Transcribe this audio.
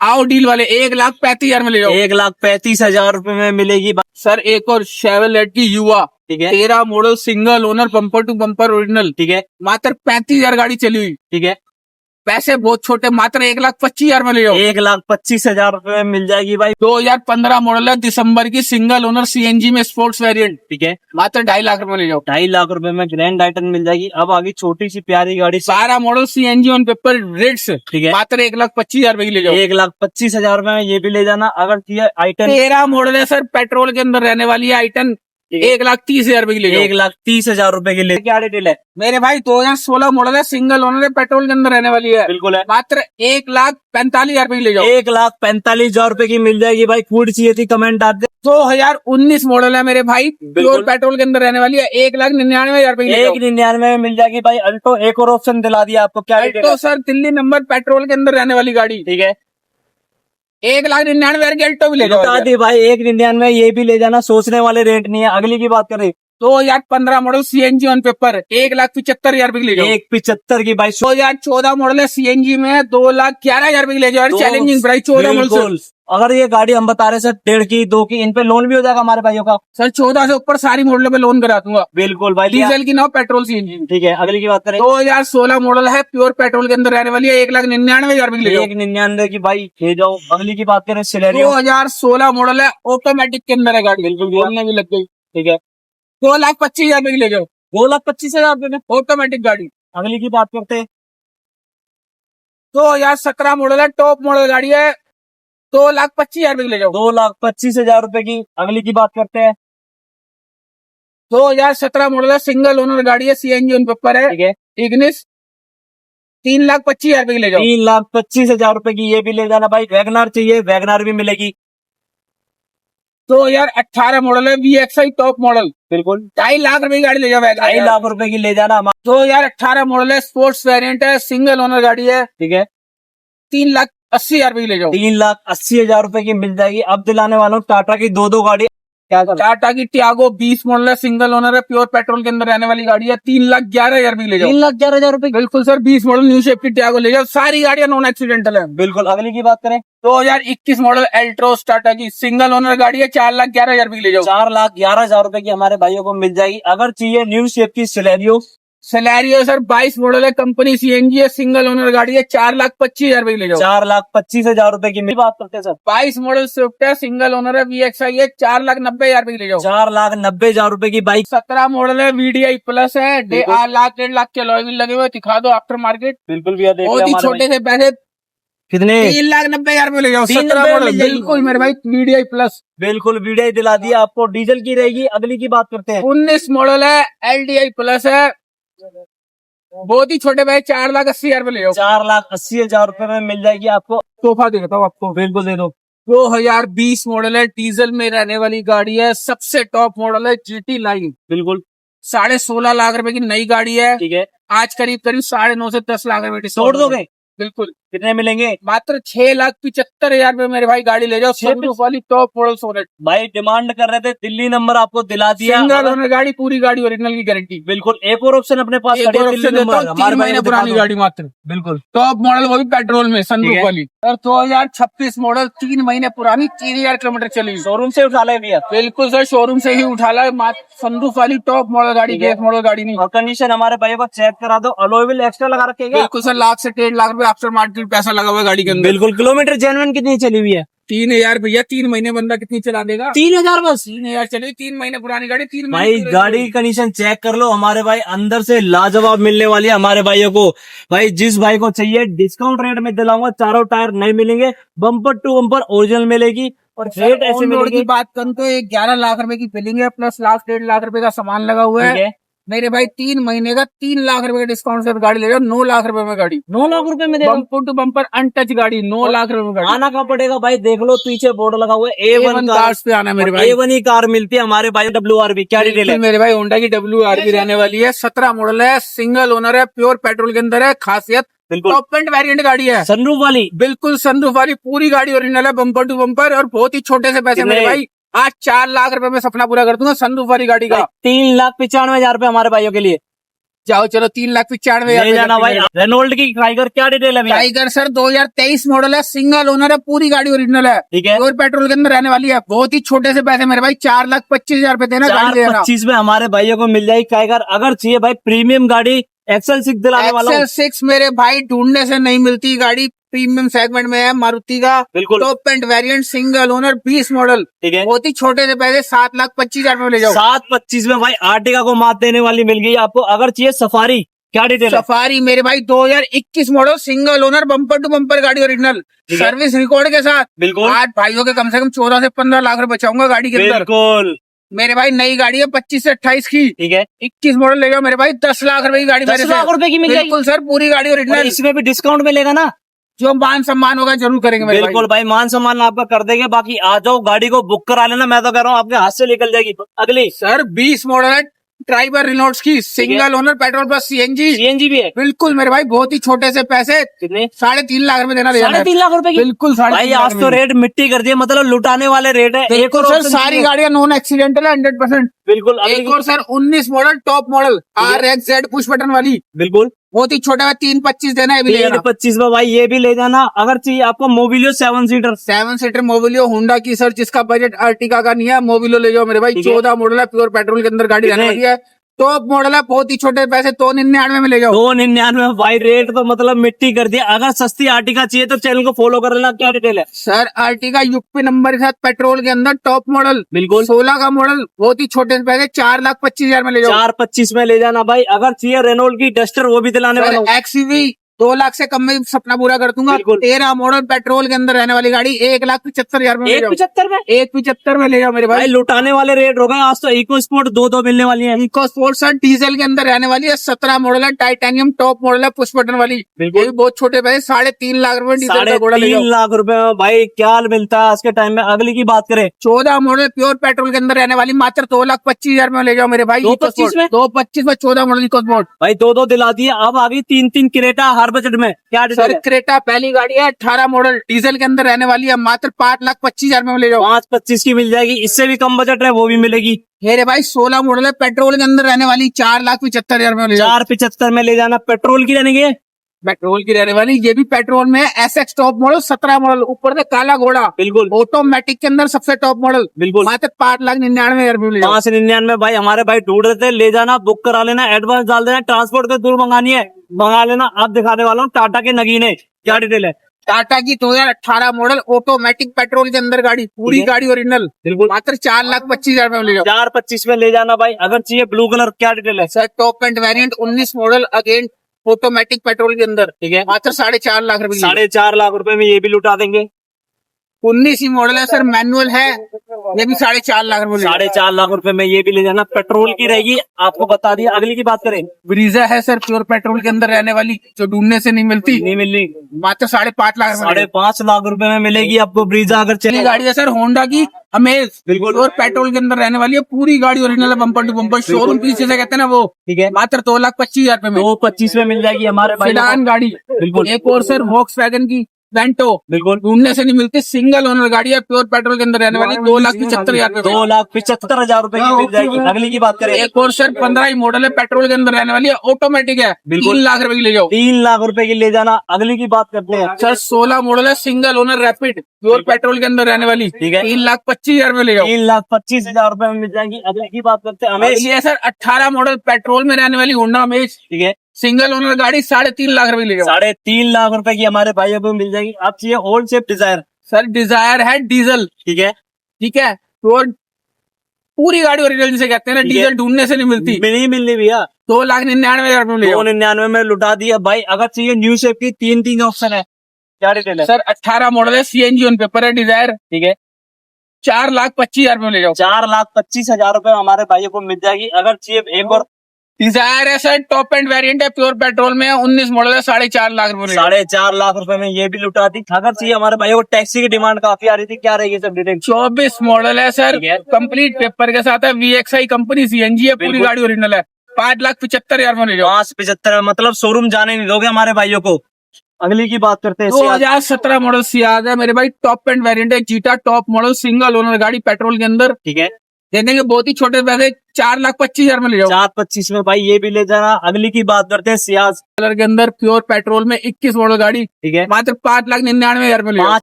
आओ डील वाले 1,35,000 में ले जाओ। 1,35,000 रुपए में मिलेगी। सर एक और शेवरलेट की युवा, ठीक है, 13 model single owner bumper to bumper original, ठीक है, मात्र 35,000 गाड़ी चली हुई। ठीक है, पैसे बहुत छोटे, मात्र 1,25,000 में ले जाओ। 1,25,000 रुपए में मिल जाएगी भाई। 2015 मॉडल है, दिसंबर की, सिंगल ओनर सीएनजी में स्पोर्ट्स वेरिएंट, ठीक है, मात्र 2.5 लाख रुपए में ले जाओ। 2.5 लाख रुपए में ग्रैंड आइटन मिल जाएगी। अब आगे छोटी सी प्यारी गाड़ी, 12 model CNG on paper rates, ठीक है, मात्र 1,25,000 रुपए की ले जाओ। 1,25,000 रुपए में ये भी ले जाना। अगर ये आइटन 13 मॉडल है सर, पेट्रोल के अंदर रहने वाली है आइटन, 1,30,000 रुपए की ले जाओ। 1,30,000 रुपए की ले, क्या डिटेल है? मेरे भाई 2016 मॉडल है, सिंगल ओनर है, पेट्रोल के अंदर रहने वाली है, बिल्कुल है। मात्र 1,45,000 रुपए की ले जाओ। 1,45,000 रुपए की मिल जाएगी भाई। फूड चाहिए थी कमेंट डाल दे। 2019 मॉडल है मेरे भाई, प्योर पेट्रोल के अंदर रहने वाली है, 1,99,000 रुपए की ले जाओ। 1,99 में मिल जाएगी भाई। अल्टो एक और ऑप्शन दिला दिया आपको, क्या डिटेल अल्टो है? सर दिल्ली नंबर, पेट्रोल के अंदर रहने वाली गाड़ी, ठीक है, 1,99,000 की अल्टो भी ले जाओ। बता दी भाई। 1,99 में ये भी ले जाना, सोचने वाले रेट नहीं है। अगली की बात करें, 2015 मॉडल सीएनजी ऑन पेपर, 1,75,000 रुपए की ले जाओ। 1,75 की भाई। 2014 मॉडल है, सीएनजी में 2,11,000 रुपए की ले जाओ। चैलेंजिंग प्राइस 14 मॉडल बिल्कुल। अगर ये गाड़ी हम बता रहे सर 1.5 की 2 की, इन पे लोन भी हो जाएगा हमारे भाइयों का। सर 14 से ऊपर सारी मॉडलों पे लोन करा दूंगा। बिल्कुल भाई। डीजल की ना हो, पेट्रोल सीएनजी। ठीक है, अगली की बात करें। 2016 मॉडल है, प्योर पेट्रोल के अंदर रहने वाली है, 1,99,000 रुपए की ले जाओ। 1,99 की भाई ले जाओ। अगली की बात करें, सिलेरियो। 2016 मॉडल है, ऑटोमेटिक के अंदर है गाड़ी, बिल्कुल। बोलने भी लग गई। ठीक है, 2,25,000 रुपए की ले जाओ, 2,25,000 रुपए में ऑटोमेटिक गाड़ी। अगली की बात करते हैं। 2017 मॉडल है, टॉप मॉडल गाड़ी है, 2,25,000 रुपए की ले जाओ। 2,25,000 रुपए की। अगली की बात करते हैं। 2017 मॉडल है, सिंगल ओनर गाड़ी है, सीएनजी ऑन पेपर है, ठीक है, इग्निस, 3,25,000 रुपए की ले जाओ। 3,25,000 रुपए की ये भी ले जाना भाई। वैगनार चाहिए, वैगनार भी मिलेगी। 2018 मॉडल है, VXI टॉप मॉडल, बिल्कुल। 2.5 लाख रुपए की गाड़ी ले जाओ। 2.5 लाख रुपए की ले जाना। 2018 मॉडल है, स्पोर्ट्स वेरिएंट है, सिंगल ओनर गाड़ी है, ठीक है, 3,80,000 रुपए की ले जाओ। 3,80,000 रुपए की मिल जाएगी। अब दिलाने वाला हूँ टाटा की दो गाड़ी। क्या कर टाटा की टियागो 20 मॉडल है, सिंगल ओनर है, प्योर पेट्रोल के अंदर रहने वाली गाड़ी है, 3,11,000 रुपए की ले जाओ। 3,11,000 रुपए की। बिल्कुल सर, 20 मॉडल न्यू शेप की टियागो ले जाओ, सारी गाड़ियां नॉन एक्सीडेंटल है। बिल्कुल। अगली की बात करें। 2021 मॉडल एल्ट्रोस टाटा की, सिंगल ओनर गाड़ी है, 4,11,000 रुपए की ले जाओ। 4,11,000 रुपए की हमारे भाइयों को मिल जाएगी। अगर चाहिए न्यू शेप की सिलेरियो। सिलेरियो सर 22 मॉडल है, कंपनी सीएनजी है, सिंगल ओनर गाड़ी है, 4,25,000 रुपए की ले जाओ। 4,25,000 रुपए की बात करते हैं सर। 22 मॉडल स्विफ्ट है, सिंगल ओनर है, VXI है, 4,90,000 रुपए की ले जाओ। 4,90,000 रुपए की बाइक। 17 मॉडल है, VDI प्लस है, 1.5 लाख के अलॉय व्हील लगे हुए, दिखा दो आफ्टर मार्केट। बिल्कुल भैया, देख बहुत ही छोटे से पैसे, कितने? 3,90,000 रुपए ले जाओ। 3 17 रुपए मॉडल, मिल जाएगी। बिल्कुल मेरे भाई, VDI प्लस। बिल्कुल वीडियो दिला दिया आपको। डीजल की रहेगी। अगली की बात करते हैं। 19 मॉडल है, LDI प्लस है, बहुत ही छोटे भाई, 4,80,000 रुपए ले जाओ। 4,80,000 रुपए में मिल जाएगी आपको। तोहफा देता हूँ आपको। बिल्कुल दे दो। 2020 मॉडल है, डीजल में रहने वाली गाड़ी है, सबसे टॉप मॉडल है, GT लाइन, बिल्कुल। 16.5 लाख रुपए की नई गाड़ी है। ठीक है, आज करीब 9.5 से 10 लाख रुपए छोड़ डिस्काउंट दोगे? बिल्कुल। कितने मिलेंगे? मात्र 6,75,000 रुपए मेरे भाई गाड़ी ले जाओ, सनरूफ वाली टॉप मॉडल सोनेट। भाई डिमांड कर रहे थे, दिल्ली नंबर आपको दिला दिया। सिंगल ओनर गाड़ी, पूरी गाड़ी ओरिजिनल की गारंटी। बिल्कुल। एक और ऑप्शन अपने पास एक खड़ी है, और दिल्ली option देता नंबर। हूँ, 3 महीने पुरानी गाड़ी मात्र, बिल्कुल। टॉप मॉडल, वो भी पेट्रोल में, ठीक सनरूफ है। वाली। और 2026 मॉडल, 3 महीने पुरानी, 3,000 किलोमीटर चली। शोरूम से उठा ले भैया। बिल्कुल सर, शोरूम से ही उठा ला, सनरूफ वाली टॉप मॉडल गाड़ी, ठीक है। बेस मॉडल गाड़ी नहीं। और कंडीशन हमारे भाइयों को चेक करा दो। अलॉय व्हील एक्स्ट्रा लगा रखेगा। बिल्कुल सर, 1 से 1.5 लाख रुपए आफ्टर मार्केट पैसा लगा हुआ है गाड़ी के अंदर। बिल्कुल। किलोमीटर जेन्युइन कितनी चली हुई है? 3,000 भैया, 3 महीने बंदा कितनी चला देगा? 3,000 बस। 3,000 चली, 3 महीने पुरानी गाड़ी, 3 भाई महीने गाड़ी की कंडीशन चेक कर लो हमारे भाई। अंदर से लाजवाब मिलने वाली है हमारे भाइयों को। भाई जिस भाई को चाहिए डिस्काउंट रेट में दिलाऊंगा। चारों टायर नहीं मिलेंगे, बम्पर टू बम्पर ओरिजिनल मिलेगी। और रेट ऐसे ऑन रोड की मिलेगी। बात करूँ तो 11 लाख रुपए की बिलिंग है, प्लस 1.5 लाख रुपए का सामान लगा हुआ ठीक है। है। मेरे भाई 3 महीने का 3 लाख रुपए का डिस्काउंट से गाड़ी ले जाओ, 9 लाख रुपए में गाड़ी, 9 लाख रुपए में देगा। बम्पर टू बम्पर अनटच गाड़ी, 9 लाख रुपए में गाड़ी। आना कहाँ पड़ेगा भाई? देख लो पीछे बोर्ड लगा हुआ है, A1 कार्स पे आना है मेरे भाई। A1 ही कार मिलती है हमारे भाई। WRV क्या डिटेल है? मेरे भाई होंडा की WRV रहने वाली है, 17 मॉडल है, सिंगल ओनर है, प्योर पेट्रोल के अंदर है। खासियत बिल्कुल। टॉप एंड वेरिएंट गाड़ी है, सनरूफ वाली। बिल्कुल सनरूफ वाली, पूरी गाड़ी ओरिजिनल है, बम्पर टू बम्पर, और बहुत ही छोटे से पैसे मेरे भाई। आज 4 लाख रुपए में सपना पूरा कर दूंगा सनरूफ वाली गाड़ी का। 3,95,000 रुपए हमारे भाइयों के लिए। जाओ चलो 3,95,000 ले जाना भाई। रेनॉल्ट की टाइगर क्या डिटेल है भैया? टाइगर सर 2023 मॉडल है, सिंगल ओनर है, पूरी गाड़ी ओरिजिनल है, ठीक है। प्योर पेट्रोल के अंदर रहने वाली है। बहुत ही छोटे से पैसे मेरे भाई, 4,25,000 रुपए देना, गाड़ी ले जाना। 4,25,000 में हमारे भाइयों को मिल जाएगी टाइगर। अगर चाहिए भाई प्रीमियम गाड़ी एक्सेल 6 दिलाने वाला हूँ। एक्सेल 6 मेरे भाई ढूंढने से नहीं मिलती गाड़ी, प्रीमियम सेगमेंट में है, मारुति का बिल्कुल top end variant, single owner, 20 model, ठीक है। बहुत ही छोटे से पैसे, 7,25,000 में ले जाओ। 7,25,000 में भाई आर्टिका को मात देने वाली मिल गई आपको। अगर चाहिए सफारी, क्या डिटेल है? सफारी मेरे भाई 2021 model, single owner, bumper to bumper गाड़ी ओरिजिनल, ठीक है। सर्विस रिकॉर्ड के साथ। बिल्कुल आज भाइयों के कम से कम 14 से 15 लाख रुपए बचाऊंगा गाड़ी के अंदर। बिल्कुल मेरे भाई नई गाड़ी है 25 से 28 की, ठीक है। 21 मॉडल ले जाओ मेरे भाई, 10 लाख रुपए की गाड़ी 10 मेरे से। लाख रुपए की मिल जाएगी। बिल्कुल सर, पूरी गाड़ी और ओरिजिनल, इसमें भी डिस्काउंट मिलेगा ना? जो मान सम्मान होगा जरूर करेंगे मेरे बिल्कुल भाई, मान सम्मान आपका कर देंगे। बाकी आ जाओ, गाड़ी को बुक करा लेना। मैं तो कह रहा हूँ आपके हाथ से निकल जाएगी। अगली सर 20 मॉडल है, ड्राइवर रिनोल्ड्स की, single owner, petrol plus CNG. CNG भी है। बिल्कुल मेरे भाई, बहुत ही छोटे से पैसे, कितने? 3.5 लाख रुपए देना, 3.5 लाख रुपए की? बिल्कुल भाई आज तो रेट मिट्टी कर दिए, मतलब लुटाने वाले रेट है। एक और सर option सारी चाहिए? गाड़ियां नॉन एक्सीडेंटल है 100%। बिल्कुल। अगली एक और sir 19 model top model, RXZ push button वाली, बिल्कुल बहुत ही छोटा है, 3.25 देना है, 3,25,000 में भाई ये भी ले जाना। अगर चाहिए आपको Mobilio 7 seater, 7 seater Mobilio Honda की सर, जिसका बजट अर्टिगा का नहीं है, मोबिलियो ले जाओ मेरे भाई। ठीक है। 14 मॉडल है, प्योर पेट्रोल के अंदर गाड़ी रहने वाली है, टॉप मॉडल है, बहुत ही छोटे पैसे, 299 में ले जाओ। 299 में भाई रेट तो मतलब मिट्टी कर दिया। अगर सस्ती आर्टिका चाहिए तो चैनल को फॉलो कर लेना। क्या डिटेल है? सर अर्टिगा यूपी नंबर के साथ, पेट्रोल के अंदर, टॉप मॉडल, बिल्कुल 16 का मॉडल, बहुत ही छोटे से पैसे, 4,25,000 में ले जाओ। 4,25,000 में ले जाना भाई। अगर चाहिए रेनॉल्ट की डस्टर, वो भी दिलाने वाला हूँ। XUV 2 लाख से कम में सपना पूरा कर दूंगा। बिल्कुल। 13 मॉडल पेट्रोल के अंदर रहने वाली गाड़ी, 1,75,000 में ले जाओ। 1,75,000 में 1,75 में ले जाओ मेरे भाई भाई। लुटाने वाले रेट हो गए। आज तो इको स्पोर्ट दो मिलने वाली है। इको स्पोर्ट सर डीजल के अंदर रहने वाली है, 17 मॉडल है, टाइटेनियम टॉप मॉडल है, पुश बटन वाली, बिल्कुल। ये भी बहुत छोटे पैसे, 3.5 लाख रुपए डीजल का घोड़ा ले 3.5 जाओ। लाख रुपए में भाई क्या मिलता है आज के टाइम में। अगली की बात करें, 14 मॉडल प्योर पेट्रोल के अंदर रहने वाली, मात्र 2,25,000 में ले जाओ मेरे भाई। 2,25,000 में? 2,25,000 में 14 मॉडल इको स्पोर्ट। भाई दो दिला दिए। अब आ गई 3 क्रेटा हर बजट में। क्या सर डिटेल है? क्रेटा पहली गाड़ी है, 18 मॉडल डीजल के अंदर रहने वाली है, मात्र 5,25,000 में ले जाओ। 5,25,000 की मिल जाएगी। इससे भी कम बजट है वो भी मिलेगी। मेरे भाई 16 मॉडल है, पेट्रोल के अंदर रहने वाली, 4,75,000 में ले जाओ। 4,75,000 में ले जाना। पेट्रोल की रहने की पेट्रोल की रहने वाली, ये भी पेट्रोल में है, SX टॉप मॉडल, 17 मॉडल, ऊपर से काला घोड़ा, बिल्कुल ऑटोमेटिक के अंदर सबसे टॉप मॉडल, बिल्कुल। मात्र 5,99,000 में ले जाओ। 5,99,000 भाई हमारे भाई ढूंढ रहे थे, ले जाना, बुक करा लेना, एडवांस डाल देना। ट्रांसपोर्ट के दूर मंगानी है, मंगा लेना। आप दिखाने वाला हूँ टाटा के नगीने। क्या डिटेल है? टाटा की 2018 मॉडल ऑटोमेटिक पेट्रोल के अंदर गाड़ी, पूरी ठीक है। गाड़ी ओरिजिनल, बिल्कुल मात्र 4,25,000 में ले जाओ। 4,25,000 में ले जाना भाई। अगर चाहिए ब्लू कलर, क्या डिटेल है? Sir top end variant 19 model, again automatic petrol के अंदर, ठीक है। मात्र 4.5 लाख रुपए की। 4.5 लाख रुपए में ये भी लुटा देंगे। 19 ही मॉडल है सर, मैनुअल है, ये भी 4.5 लाख रुपए। 4.5 लाख रुपए में ये भी ले जाना। पेट्रोल की रहेगी, आपको बता दिया। अगली की बात करें, ब्रीजा है सर, प्योर पेट्रोल के अंदर रहने वाली, जो ढूंढने से नहीं मिलती, नहीं मिलनी। मात्र 5.5 लाख रुपए। 5.5 लाख रुपए में मिलेगी आपको ब्रीजा। अगर चली चले गाड़ी है सर होंडा की अमेज, बिल्कुल। और पेट्रोल के अंदर रहने वाली है, पूरी गाड़ी ओरिजिनल है, बम्पर टू बम्पर, शोरूम पीछे से कहते हैं ना वो, ठीक है। मात्र 2,25,000 रुपए में 2,25,000 में मिल जाएगी हमारे भाई। सेडान गाड़ी। बिल्कुल। एक और सर वॉक्सवैगन की वेंटो, बिल्कुल ढूंढने से नहीं मिलती, सिंगल ओनर गाड़ी है, प्योर पेट्रोल के अंदर रहने वाली, 2,75,000 रुपए। 2,75,000 रुपए की मिल जाएगी। अगली की बात करें, एक और सर 15 ही मॉडल है, पेट्रोल के अंदर रहने वाली है, ऑटोमेटिक है, बिल्कुल। 3 लाख रुपए की ले जाओ। 3 लाख रुपए की ले जाना। अगली की बात करते हैं, सर 16 मॉडल है, single owner rapid, pure petrol के अंदर रहने वाली, ठीक है। 3,25,000 में ले जाओ। 3,25,000 रुपए में मिल जाएगी। अगली की बात करते हैं, अमेज। ये सर 18 मॉडल पेट्रोल में रहने वाली होंडा अमेज, ठीक है। सिंगल ओनर गाड़ी, 3.5 लाख रुपए ले जाओ। 3.5 लाख रुपए की हमारे भाइयों को मिल जाएगी। आप चाहिए old shape Dzire, sir Dzire है डीजल, ठीक है। ठीक है, तो पूरी गाड़ी ओरिजिनल जिसे कहते हैं ना, ठीक है। डीजल ढूंढने से नहीं मिलती, नहीं मिलनी भैया। 2,99,000 में ले जाओ। 299 में लुटा दिया भाई। अगर चाहिए न्यू शेप की, 3 ऑप्शन है। क्या डिटेल है? सर 18 मॉडल है, CNG ऑन पेपर है, डिजायर, ठीक है। 4,25,000 में ले जाओ। 4,25,000 रुपए हमारे भाइयों को मिल जाएगी। अगर चाहिए एक और डिजायर है सर, टॉप एंड वेरिएंट है, प्योर पेट्रोल में है, 19 मॉडल है, 4.5 लाख रुपए। 4.5 लाख रुपए में ये भी लुटा दी। अगर चाहिए हमारे भाइयों को, टैक्सी की डिमांड काफी आ रही थी, क्या रहेगी सब डिटेल? 24 मॉडल है सर, ठीक है। कंप्लीट पेपर के साथ है, VXI कंपनी CNG है, पूरी बिल्कुल। गाड़ी ओरिजिनल है, 5,75,000 में ले जाओ। 5,75 मतलब शोरूम जाने नहीं दोगे हमारे भाइयों को। अगली की बात करते हैं, 2017 मॉडल सियाज है मेरे भाई, टॉप एंड वेरिएंट है, zeta top model, single owner गाड़ी, पेट्रोल के अंदर, ठीक है। दे देंगे बहुत ही छोटे पैसे, 4,25,000 में ले जाओ। 4,25,000 में भाई ये भी ले जाना। अगली की बात करते हैं सियाज कलर के अंदर प्योर पेट्रोल में 21 मॉडल गाड़ी, ठीक है मात्र 5,99,000 में ले जाओ।